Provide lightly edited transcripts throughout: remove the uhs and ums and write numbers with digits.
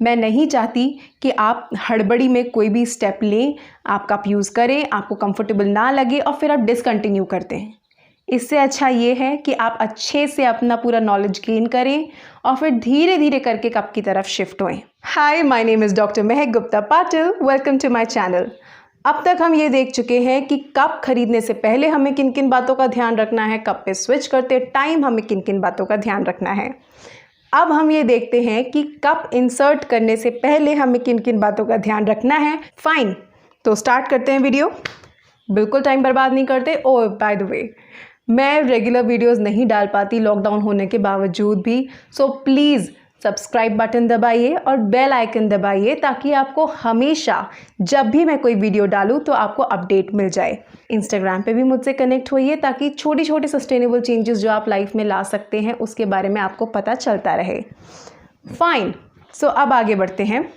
मैं नहीं चाहती कि आप हड़बड़ी में कोई भी स्टेप लें, आप कप यूज़ करें, आपको कंफर्टेबल ना लगे और फिर आप डिसकंटिन्यू कर दें। इससे अच्छा ये है कि आप अच्छे से अपना पूरा नॉलेज गेन करें और फिर धीरे धीरे करके कप की तरफ शिफ्ट होएं। Hi, my name is doctor Mahak Gupta Patil. Welcome to my channel. अब तक हम ये देख चुके हैं कि कप खरीदने से पहले हमें किन किन बातों का ध्यान रखना है, कप पे स्विच करते टाइम हमें किन किन बातों का ध्यान रखना है। अब हम ये देखते हैं कि कप इंसर्ट करने से पहले हमें किन किन बातों का ध्यान रखना है। फाइन, तो स्टार्ट करते हैं वीडियो। बिल्कुल टाइम बर्बाद नहीं करते। ओह बाय द वे, मैं रेगुलर वीडियोस नहीं डाल पाती लॉकडाउन होने के बावजूद भी, सो प्लीज़ सब्सक्राइब बटन दबाइए और बेल आइकन दबाइए ताकि आपको हमेशा जब भी मैं कोई वीडियो डालूं तो आपको अपडेट मिल जाए। इंस्टाग्राम पे भी मुझसे कनेक्ट होइए ताकि छोटी छोटी सस्टेनेबल चेंजेस जो आप लाइफ में ला सकते हैं उसके बारे में आपको पता चलता रहे। फाइन, सो अब आगे बढ़ते हैं।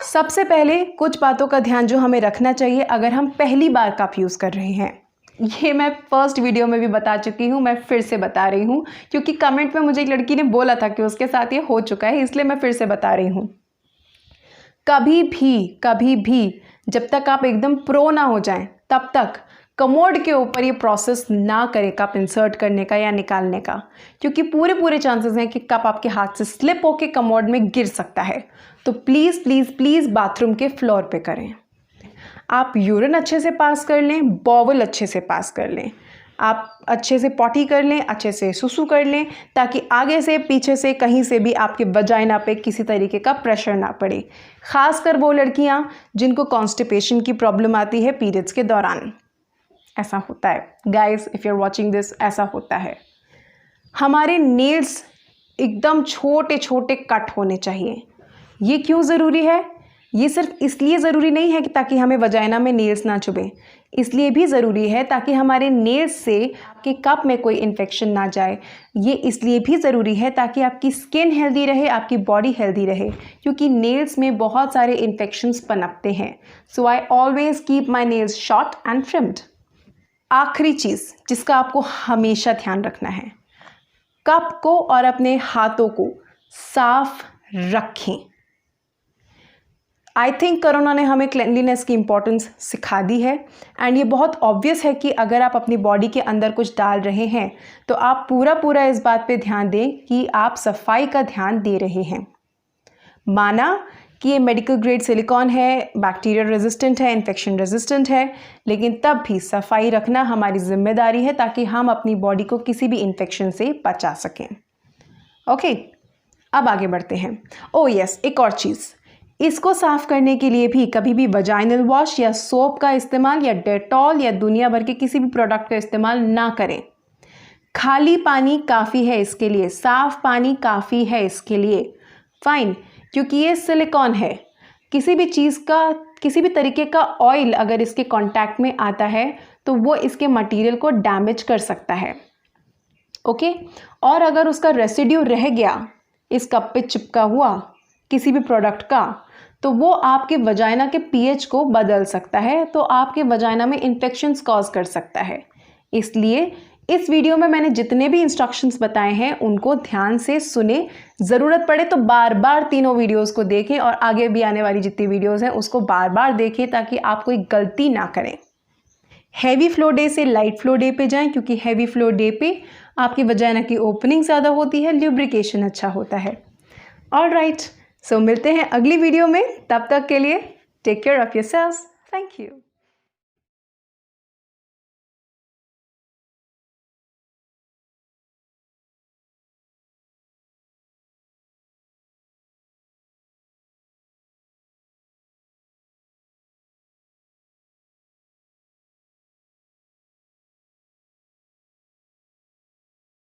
सबसे पहले कुछ बातों का ध्यान जो हमें रखना चाहिए अगर हम पहली बार कप यूज़ कर रहे हैं। ये मैं फर्स्ट वीडियो में भी बता चुकी हूँ, मैं फिर से बता रही हूँ क्योंकि कमेंट में मुझे एक लड़की ने बोला था कि उसके साथ ये हो चुका है, इसलिए मैं फिर से बता रही हूँ। कभी भी जब तक आप एकदम प्रो ना हो जाएं तब तक कमोड के ऊपर ये प्रोसेस ना करें कप इंसर्ट करने का या निकालने का, क्योंकि पूरे चांसेस हैं कि कप आपके हाथ से स्लिप होके कमोड में गिर सकता है। तो प्लीज़ प्लीज़ प्लीज़ बाथरूम के फ्लोर पे करें। आप यूरिन अच्छे से पास कर लें, बॉवल अच्छे से पास कर लें, आप अच्छे से पॉटी कर लें, अच्छे से सुसु कर लें ताकि आगे से पीछे से कहीं से भी आपके वजाइना पे किसी तरीके का प्रेशर ना पड़े। ख़ासकर वो लड़कियां जिनको कॉन्स्टिपेशन की प्रॉब्लम आती है पीरियड्स के दौरान। ऐसा होता है guys, if you are watching this, ऐसा होता है। हमारे नेल्स एकदम छोटे छोटे कट होने चाहिए। ये क्यों ज़रूरी है? ये सिर्फ इसलिए ज़रूरी नहीं है कि ताकि हमें वजाइना में नेल्स ना चुभें, इसलिए भी ज़रूरी है ताकि हमारे नेल्स से आपके कप में कोई इन्फेक्शन ना जाए। ये इसलिए भी ज़रूरी है ताकि आपकी स्किन हेल्दी रहे, आपकी बॉडी हेल्दी रहे, क्योंकि नेल्स में बहुत सारे इन्फेक्शंस पनपते हैं। So I always keep my nails short and trimmed. आखिरी चीज़ जिसका आपको हमेशा ध्यान रखना है, कप को और अपने हाथों को साफ रखें। आई थिंक कोरोना ने हमें क्लेanलीनेस की इम्पोर्टेंस सिखा दी है एंड ये बहुत ऑब्वियस है कि अगर आप अपनी बॉडी के अंदर कुछ डाल रहे हैं तो आप पूरा इस बात पे ध्यान दें कि आप सफाई का ध्यान दे रहे हैं। माना कि ये मेडिकल ग्रेड सिलिकॉन है, बैक्टीरिया रेजिस्टेंट है, इन्फेक्शन रेजिस्टेंट है, लेकिन तब भी सफाई रखना हमारी जिम्मेदारी है ताकि हम अपनी बॉडी को किसी भी इन्फेक्शन से बचा सकें। ओके, अब आगे बढ़ते हैं। ओह यस, एक और चीज़, इसको साफ करने के लिए भी कभी भी वजाइनल वॉश या सोप का इस्तेमाल या डेटॉल या दुनिया भर के किसी भी प्रोडक्ट का इस्तेमाल ना करें। खाली पानी काफ़ी है इसके लिए, साफ पानी काफ़ी है इसके लिए। फाइन, क्योंकि ये सिलिकॉन है, किसी भी चीज़ का, किसी भी तरीके का ऑयल अगर इसके कांटेक्ट में आता है तो वो इसके मटेरियल को डैमेज कर सकता है। ओके, और अगर उसका रेसिड्यू रह गया इस कप पे चिपका हुआ किसी भी प्रोडक्ट का, तो वो आपके वजाइना के पीएच को बदल सकता है, तो आपके वजाइना में इन्फेक्शंस कॉज कर सकता है। इसलिए इस वीडियो में मैंने जितने भी इंस्ट्रक्शंस बताए हैं उनको ध्यान से सुने, ज़रूरत पड़े तो बार बार तीनों वीडियोस को देखें और आगे भी आने वाली जितनी वीडियोस हैं उसको बार बार देखें ताकि आप कोई गलती ना करें। हैवी फ्लो डे से लाइट फ्लो डे पे जाएं, क्योंकि हैवी फ्लो डे पे आपकी वजाइना की ओपनिंग ज़्यादा होती है, ल्यूब्रिकेशन अच्छा होता है। ऑलराइट, सो मिलते हैं अगली वीडियो में, तब तक के लिए take care of yourselves. Thank you.